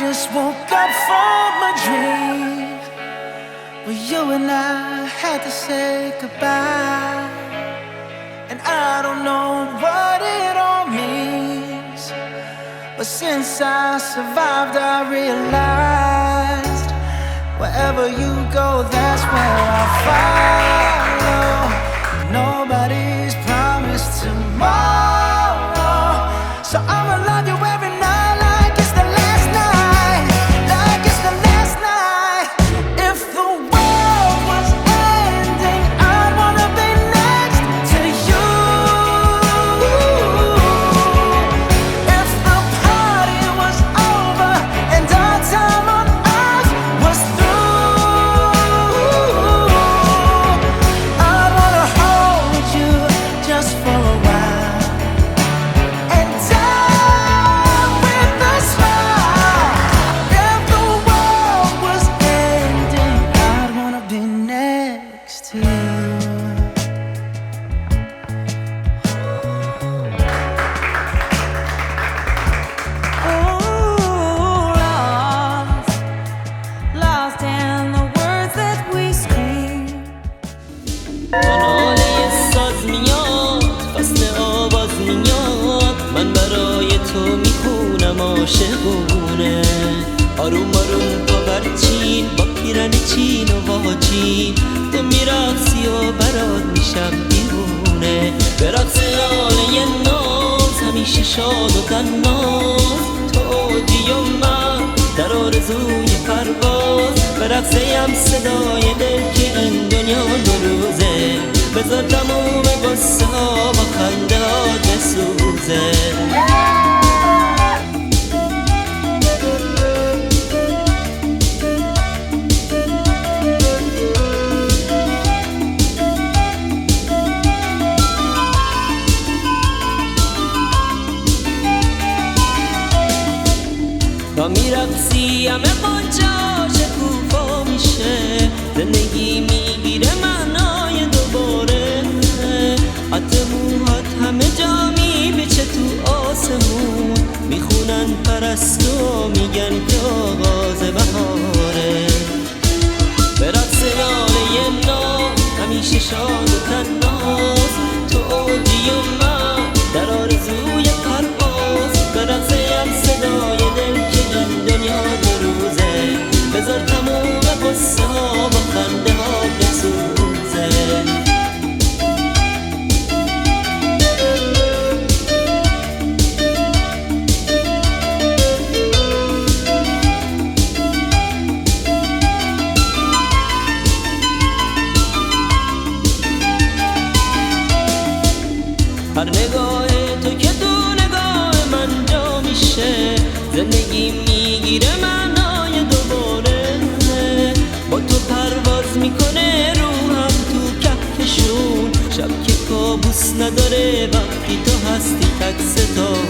just woke up from a dream where you and I had to say goodbye. And I don't know what it all means, but since I survived I realized wherever you go, that's where I'll follow. Nobody's promised tomorrow, so I'ma love you every night like it's the last night, like it's the last night. If the world was ending, I'd wanna be next to you. If the party was over and our time on earth was through, I'd wanna hold you just for a while and die with a smile. If the world was ending, I'd wanna be next to you. Lost in the words that we scream. حاله ساز میاد، فصل آواز میاد، من برای تو میخونم عاشقونه. آروم آروم پاورچین با پیرن چین و واجین، تو میرقصی و برات میشم دیوونه. به رقص آله ناز همیشه شاد و تناز، تو اوجی و من در آرزوی پرواز. به رقصیم صدای دل که این دنیا دو روزه، بذار تموم قصه ها با خنده ها بسوزه. تا میرقصی همه قنچا شکوفا میشه، زندگی میگیره معنای دوباره. حتی موهات همه جا میبیچه تو آسمون، میخونن پرستو میگن که آغاز بهاره. به رقص لاله ناز همیشه شاد و تناز، تو اوجی و من در آرزوی پرواز. به رقصیم صدای دل که این دنیا دو روزه، بذار تموم قصه ها با خنده ها بسوزه. هر نگاه تو که تو نگاه من جا میشه، زندگی میگیره معنای دوباره. با تو پرواز میکنه روحم تو کهکشون، شب که کابوس نداره وقتی تو هستی تک ستاره.